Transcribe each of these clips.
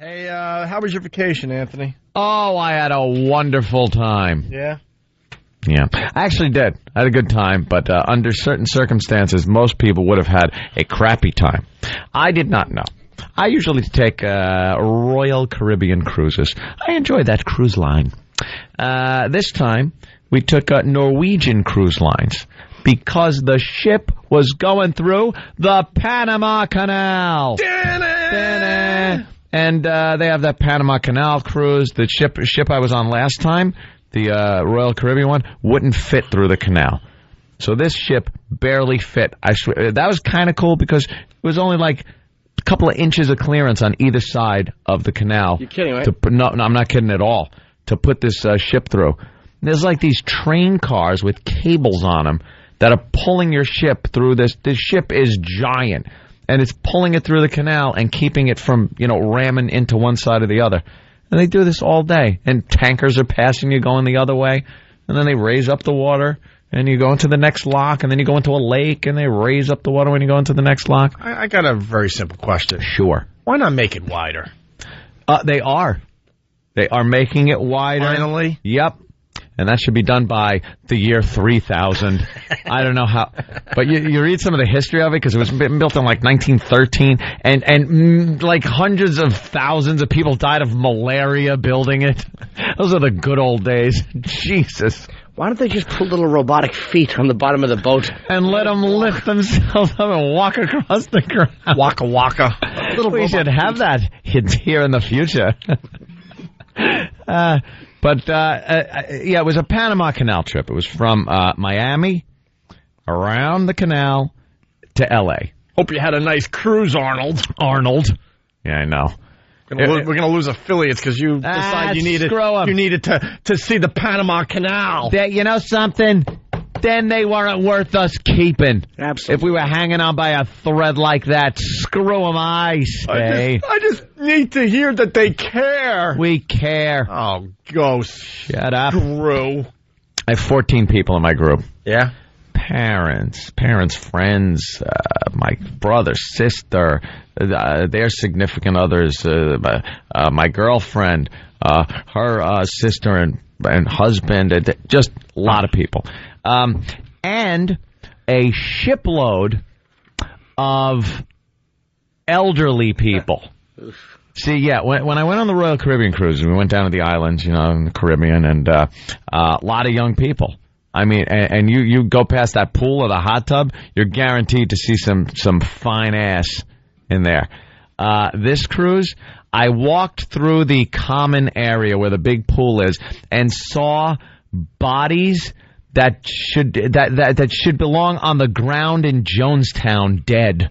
Hey, how was your vacation, Anthony? Oh, I had a wonderful time. Yeah? Yeah, I actually did. I had a good time, but under certain circumstances, most people would have had a crappy time. I did not know. I usually take Royal Caribbean cruises. I enjoy that cruise line. This time, we took Norwegian Cruise Lines because the ship was going through the Panama Canal. And they have that Panama Canal cruise. The ship I was on last time, the Royal Caribbean one, wouldn't fit through the canal. So this ship barely fit. I swear, that was kind of cool because it was only like a couple of inches of clearance on either side of the canal. You're kidding, right? No, I'm not kidding at all. To put this ship through. There's like these train cars with cables on them that are pulling your ship through this. This ship is giant. And it's pulling it through the canal and keeping it from, ramming into one side or the other. And they do this all day. And tankers are passing you going the other way. And then they raise up the water. And you go into the next lock. And then you go into a lake. And they raise up the water when you go into the next lock. I got a very simple question. Sure. Why not make it wider? They are. They are making it wider. Finally? Yep. And that should be done by the year 3000. I don't know how. But you read some of the history of it, because it was built in like 1913, and like hundreds of thousands of people died of malaria building it. Those are the good old days. Jesus. Why don't they just put little robotic feet on the bottom of the boat? And let them lift themselves up and walk across the ground. Waka waka. We should have that here in the future. Yeah, it was a Panama Canal trip. It was from Miami, around the canal, to L.A. Hope you had a nice cruise, Arnold. Yeah, I know. We're going to lose affiliates because you decide you needed to see the Panama Canal. You know something? Then they weren't worth us keeping. Absolutely. If we were hanging on by a thread like that, screw them, I say. I just need to hear that they care. We care. Oh, go shut up. Screw. I have 14 people in my group. Yeah? Parents, friends, my brother, sister, their significant others, my girlfriend, her sister and husband, just a lot of people. And a shipload of elderly people. See, yeah, when I went on the Royal Caribbean cruise, we went down to the islands, in the Caribbean, and a lot of young people. I mean, and you go past that pool or the hot tub, you're guaranteed to see some fine ass in there. This cruise, I walked through the common area where the big pool is and saw bodies that should belong on the ground in Jonestown, dead.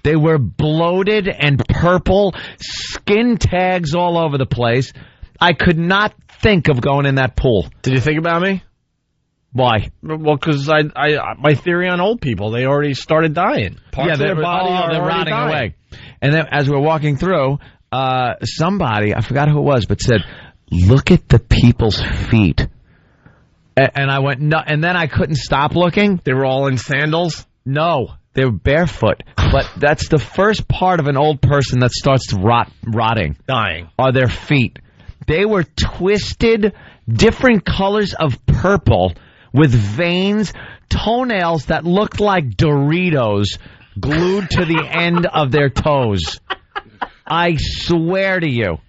They were bloated and purple, skin tags all over the place. I could not think of going in that pool. Did you think about me? Why? Well, because my theory on old people, they already started dying. Parts of their body they're rotting dying. away. And then as we were walking through, somebody, I forgot who it was, but said, "Look at the people's feet." And I went, no, and then I couldn't stop looking. They were all in sandals? No, they were barefoot. But that's the first part of an old person that starts rotting. Dying. Are their feet. They were twisted, different colors of purple with veins, toenails that looked like Doritos glued to the end of their toes. I swear to you.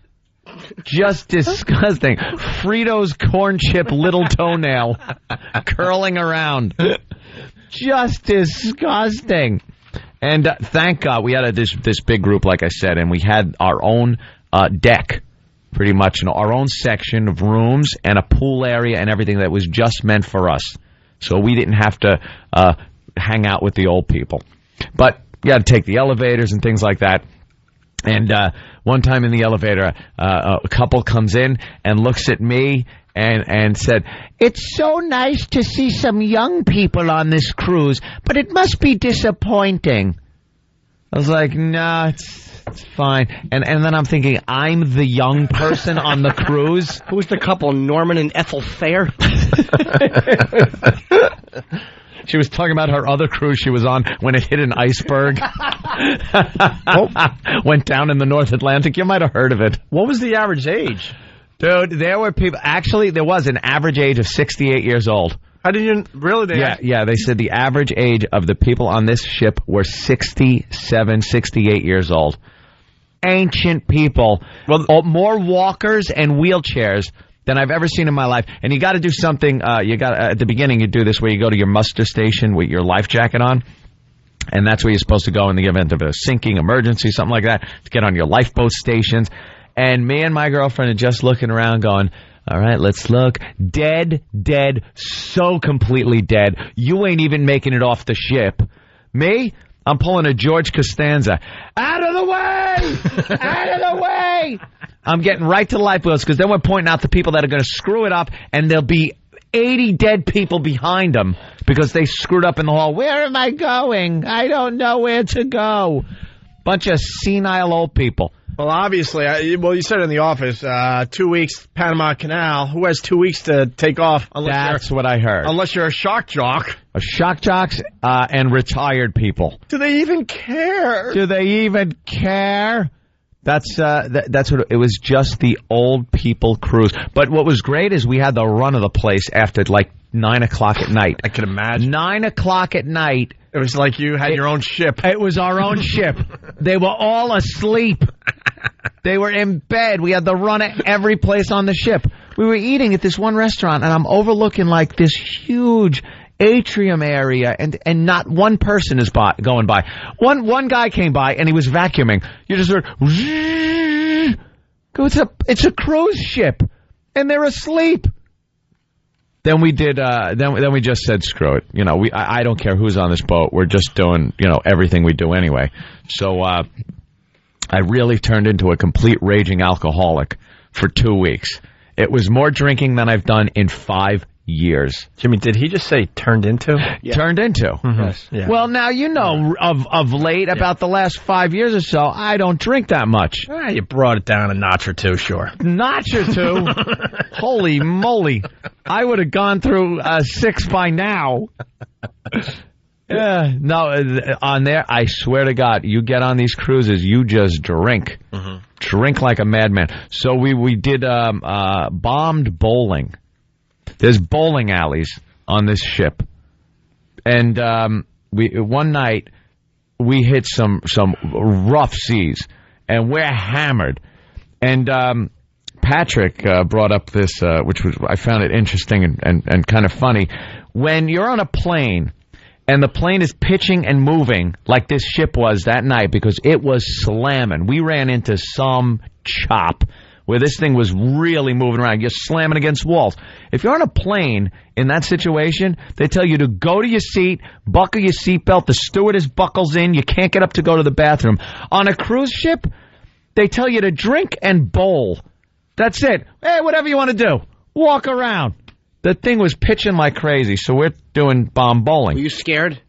Just disgusting. Frito's corn chip little toenail curling around. Just disgusting. And thank God we had this big group, like I said, and we had our own deck, pretty much, our own section of rooms and a pool area and everything that was just meant for us. So we didn't have to hang out with the old people. But you had to take the elevators and things like that. And one time in the elevator, a couple comes in and looks at me and said, "It's so nice to see some young people on this cruise, but it must be disappointing." I was like, "No, it's fine." And then I'm thinking, I'm the young person on the cruise. Who's the couple, Norman and Ethel Fair? She was talking about her other cruise she was on when it hit an iceberg. Went down in the North Atlantic. You might have heard of it. What was the average age? Dude, there were people. Actually, there was an average age of 68 years old. How did you really? Yeah. They said the average age of the people on this ship were 67, 68 years old. Ancient people. Well, more walkers and wheelchairs than I've ever seen in my life. And you got to do something. At the beginning, you do this where you go to your muster station with your life jacket on. And that's where you're supposed to go in the event of a sinking emergency, something like that, to get on your lifeboat stations. And me and my girlfriend are just looking around going, all right, let's look. Dead, so completely dead. You ain't even making it off the ship. Me? I'm pulling a George Costanza. Out of the way! Out of the way! I'm getting right to the lifeboats because then we're pointing out the people that are going to screw it up, and there'll be 80 dead people behind them because they screwed up in the hall. Where am I going? I don't know where to go. Bunch of senile old people. Well, obviously, you said in the office, 2 weeks, Panama Canal. Who has 2 weeks to take off? That's what I heard. Unless you're a shock jock. Shock jocks and retired people. Do they even care? That's what it was. Just the old people cruise. But what was great is we had the run of the place after like 9 o'clock at night. I can imagine. 9 o'clock at night. It was like you had your own ship. It was our own ship. They were all asleep. They were in bed. We had the run of every place on the ship. We were eating at this one restaurant, and I'm overlooking like this huge atrium area, and not one person is going by. One guy came by, and he was vacuuming. You just heard, it's a cruise ship, and they're asleep. Then we did. Then we just said, screw it. You know, I don't care who's on this boat. We're just doing, everything we do anyway. So I really turned into a complete raging alcoholic for 2 weeks. It was more drinking than I've done in 5 years. Jimmy, did he just say turned into? Yeah. Turned into. Mm-hmm. Yes. Yeah. Well, now of late, about the last 5 years or so, I don't drink that much. You brought it down a notch or two, sure. Notch or two? Holy moly. I would have gone through 6 by now. On there, I swear to God, you get on these cruises, you just drink. Mm-hmm. Drink like a madman. So we did bombed bowling. There's bowling alleys on this ship. And one night, we hit some rough seas, and we're hammered. And Patrick brought up this, which I found it interesting and kind of funny. When you're on a plane, and the plane is pitching and moving like this ship was that night because it was slamming. We ran into some chop where this thing was really moving around. You're slamming against walls. If you're on a plane in that situation, they tell you to go to your seat, buckle your seatbelt, the stewardess buckles in, you can't get up to go to the bathroom. On a cruise ship, they tell you to drink and bowl. That's it. Hey, whatever you want to do. Walk around. The thing was pitching like crazy, so we're doing bomb bowling. Were you scared?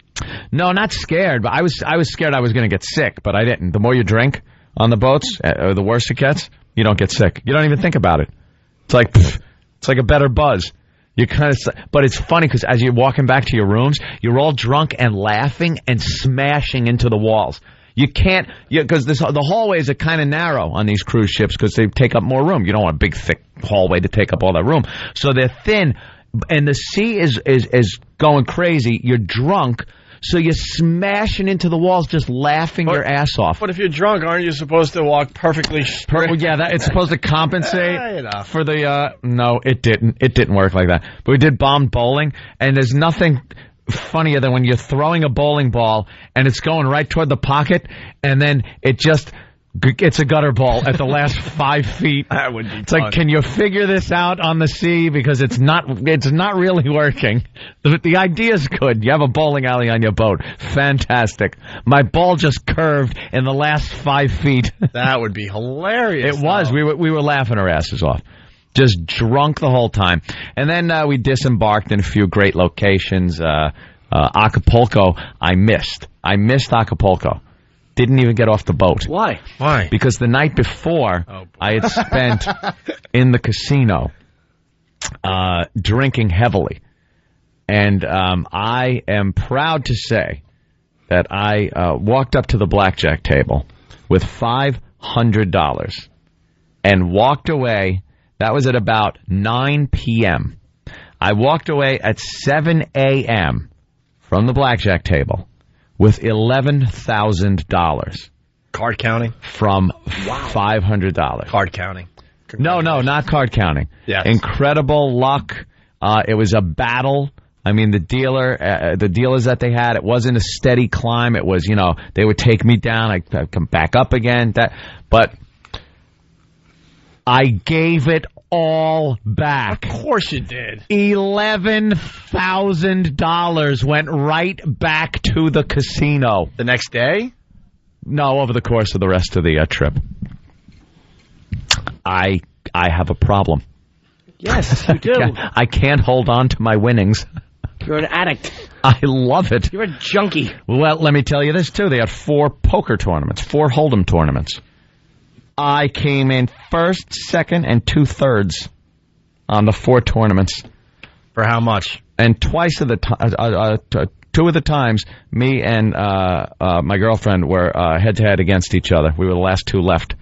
No, not scared, but I was scared I was going to get sick, but I didn't. The more you drink on the boats, the worse it gets. You don't get sick. You don't even think about it. It's like a better buzz. You but it's funny because as you're walking back to your rooms, you're all drunk and laughing and smashing into the walls. You can't, because the hallways are kind of narrow on these cruise ships because they take up more room. You don't want a big, thick hallway to take up all that room. So they're thin, and the sea is going crazy. You're drunk, so you're smashing into the walls, just laughing your ass off. But if you're drunk, aren't you supposed to walk perfectly straight? It's supposed to compensate for the. No, it didn't. It didn't work like that. But we did bombed bowling, and there's nothing funnier than when you're throwing a bowling ball and it's going right toward the pocket, and then it's a gutter ball at the last 5 feet. That would be It's fun. Like, can you figure this out on the sea? Because it's not really working. The idea's good. You have a bowling alley on your boat. Fantastic. My ball just curved in the last 5 feet. That would be hilarious. It was. We were laughing our asses off. Just drunk the whole time. And then we disembarked in a few great locations. Acapulco, I missed Acapulco. Didn't even get off the boat. Why? Because the night before, I had spent in the casino drinking heavily. And I am proud to say that I walked up to the blackjack table with $500 and walked away. That was at about 9 p.m. I walked away at 7 a.m. from the blackjack table with $11,000. Card counting? From $500. Card counting. No, not card counting. Yes. Incredible luck. It was a battle. I mean, the dealers that they had, it wasn't a steady climb. It was, they would take me down. I'd come back up again. But I gave it all back. Of course you did. $11,000 went right back to the casino. The next day? No, over the course of the rest of the trip. I have a problem. Yes, you do. I can't hold on to my winnings. You're an addict. I love it. You're a junkie. Well, let me tell you this, too. They had 4 poker tournaments, 4 Hold'em tournaments. I came in first, second, and 2/3 on the 4 tournaments. For how much? And twice of the 2 of the times, me and my girlfriend were head-to-head against each other. We were the last 2 left.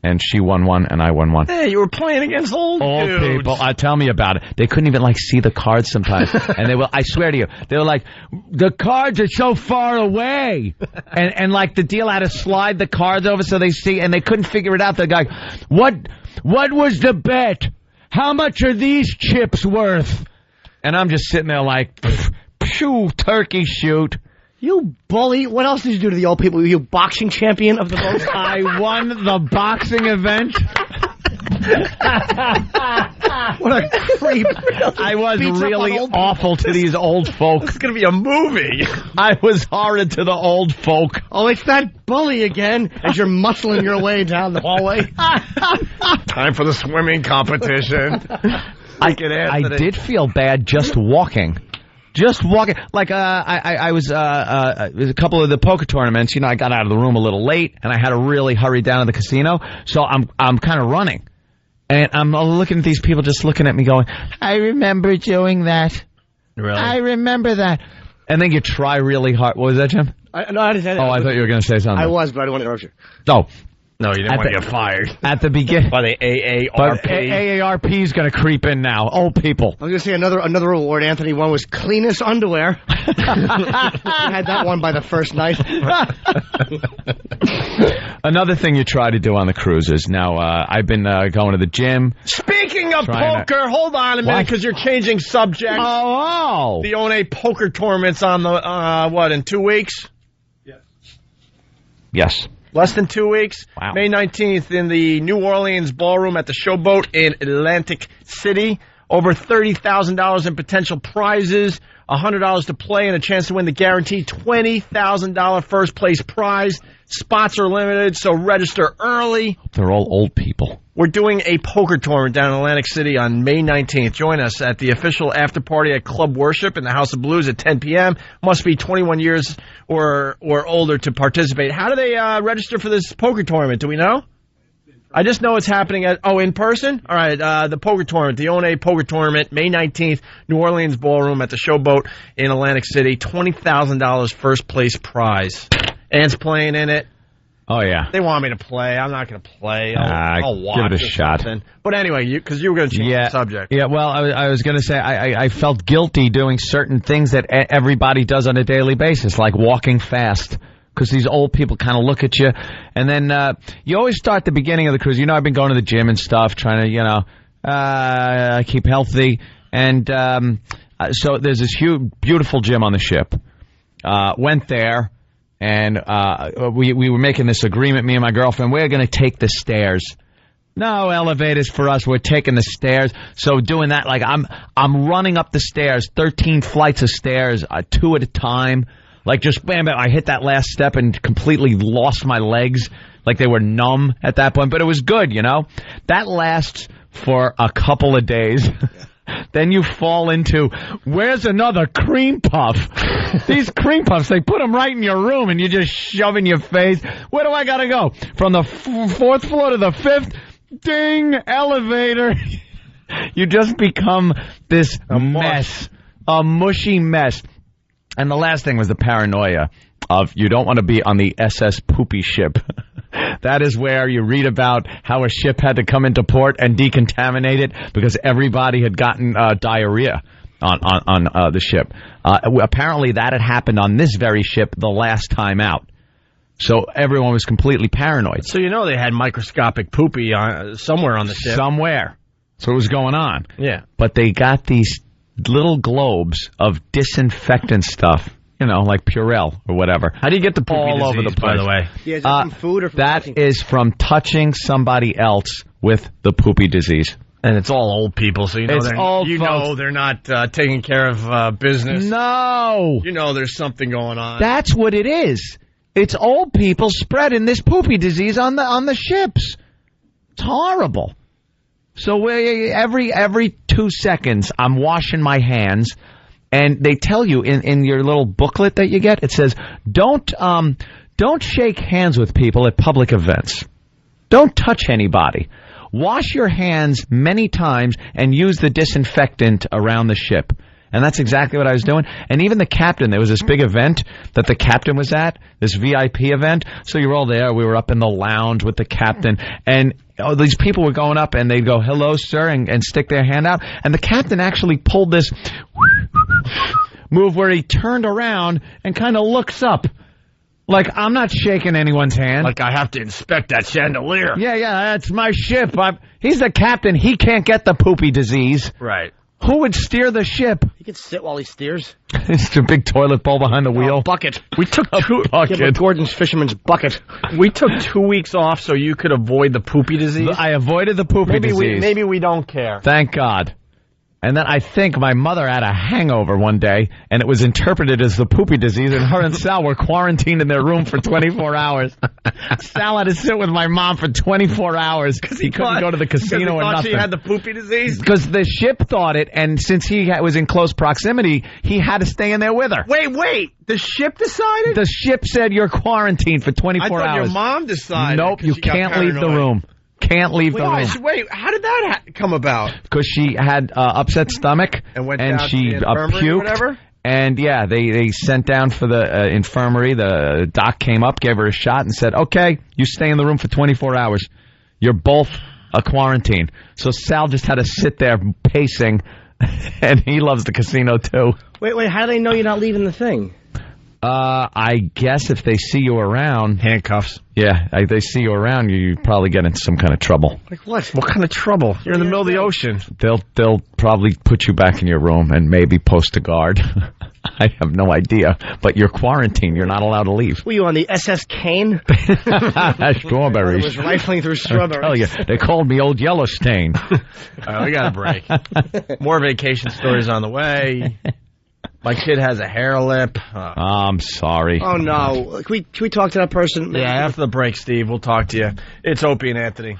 And she won 1, and I won 1. Hey, you were playing against old dudes. People. Tell me about it. They couldn't even, see the cards sometimes. And I swear to you, they were like, the cards are so far away. and the dealer had to slide the cards over so they see, and they couldn't figure it out. The guy, what was the bet? How much are these chips worth? And I'm just sitting there like, phew, turkey shoot. You bully. What else did you do to the old people? Were you boxing champion of the boat? I won the boxing event. What a creep. I was really awful to these old folk. This is going to be a movie. I was horrid to the old folk. Oh, it's that bully again as you're muscling your way down the hallway. Time for the swimming competition. I did feel bad just walking. Just walking, I was a couple of the poker tournaments. I got out of the room a little late, and I had to really hurry down to the casino. So I'm kind of running, and I'm looking at these people, just looking at me, going, "I remember doing that. Really? I remember that." And then you try really hard. What was that, Jim? I didn't. Oh, I thought you were going to say something. I was, but I don't want to interrupt you. Oh. No, you didn't want to get fired. At the beginning. By the AARP. But AARP is going to creep in now. Old people. I was going to say another reward, Anthony. One was cleanest underwear. You had that one by the first night. Another thing you try to do on the cruises. Now, I've been going to the gym. Speaking of poker, hold on a minute, because you're changing subjects. Oh. The ONA poker tournament's on the, in 2 weeks? Yes. Less than 2 weeks. Wow. May 19th in the New Orleans Ballroom at the Showboat in Atlantic City. Over $30,000 in potential prizes, $100 to play, and a chance to win the guaranteed $20,000 first place prize. Spots are limited, so register early. They're all old people. We're doing a poker tournament down in Atlantic City on May 19th. Join us at the official after party at Club Worship in the House of Blues at 10 p.m. Must be 21 years or older to participate. How do they register for this poker tournament? Do we know? I just know it's happening in person? All right, the poker tournament, the ONA poker tournament, May 19th, New Orleans Ballroom at the Showboat in Atlantic City. $20,000 first place prize. Ant's playing in it. Oh, yeah. They want me to play. I'm not going to play. I'll watch. Give it a shot. Something. But anyway, because you were going to change the subject. Yeah, well, I was going to say I felt guilty doing certain things that everybody does on a daily basis, like walking fast. Because these old people kind of look at you. And then you always start the beginning of the cruise. I've been going to the gym and stuff, trying to, keep healthy. And so there's this huge, beautiful gym on the ship. Went there. And we were making this agreement, me and my girlfriend, we're going to take the stairs. No elevators for us. We're taking the stairs. So doing that, I'm running up the stairs, 13 flights of stairs, 2 at a time. Just bam, bam. I hit that last step and completely lost my legs. They were numb at that point. But it was good, That lasts for a couple of days. Then you fall into, where's another cream puff? These cream puffs, they put them right in your room, and you just shove in your face. Where do I got to go? From the 4th floor to the 5th? Ding! Elevator. You just become this mess A mushy mess. And the last thing was the paranoia of you don't want to be on the SS Poopy ship. That is where you read about how a ship had to come into port and decontaminate it because everybody had gotten diarrhea on the ship. Apparently that had happened on this very ship the last time out. So everyone was completely paranoid. So they had microscopic poopy somewhere on the ship. Somewhere. So it was going on. Yeah. But they got these little globes of disinfectant stuff, like Purell or whatever. How do you get the poopy all disease, over the place? by the way? Yeah, is that from food or from that touching? is from touching somebody else with the poopy disease. And it's all old people, so It's old folks. they're not taking care of business. No. There's something going on. That's what it is. It's old people spreading this poopy disease on the ships. It's horrible. So every 2 seconds, I'm washing my hands, and they tell you in your little booklet that you get, it says, don't shake hands with people at public events. Don't touch anybody. Wash your hands many times and use the disinfectant around the ship. And that's exactly what I was doing. And even the captain, there was this big event that the captain was at, this VIP event. So you were all there. We were up in the lounge with the captain. And these people were going up and they'd go, hello, sir, and stick their hand out. And the captain actually pulled this move where he turned around and kind of looks up. Like, I'm not shaking anyone's hand. Like I have to inspect that chandelier. Yeah, that's my ship. He's the captain. He can't get the poopy disease. Right. Who would steer the ship? He could sit while he steers. It's a big toilet bowl behind the wheel. A bucket. We took Give him Gordon's fisherman's bucket. We took 2 weeks off so you could avoid the poopy disease. I avoided the poopy disease. Maybe we don't care. Thank God. And then I think my mother had a hangover one day, and it was interpreted as the poopy disease, and her and Sal were quarantined in their room for 24 hours. Sal had to sit with my mom for 24 hours because he couldn't go to the casino or nothing. She had the poopy disease? Because the ship thought it, and since he was in close proximity, he had to stay in there with her. Wait. The ship decided? The ship said you're quarantined for 24 I thought hours. your mom decided. Nope, you can't leave the room. Can't leave the room. Wait, how did that come about? Because she had upset stomach and went down she to the infirmary puked. Or whatever? And yeah, they sent down for the infirmary. The doc came up, gave her a shot, and said, "Okay, you stay in the room for 24 hours. You're both a quarantine." So Sal just had to sit there pacing, and he loves the casino too. Wait, how do they know you're not leaving the thing? I guess if they see you around... Handcuffs. Yeah, if they see you around, you probably get into some kind of trouble. Like what? What kind of trouble? You're in the middle of the ocean. They'll probably put you back in your room and maybe post a guard. I have no idea. But you're quarantined. You're not allowed to leave. Were you on the SS Kane? Strawberries. I was rifling through strawberries. I tell you, they called me Old Yellow Stain. We got a break. More vacation stories on the way. My kid has a hair lip. I'm sorry. Oh, no. Can we talk to that person? Yeah, after the break, Steve. We'll talk to you. It's Opie and Anthony.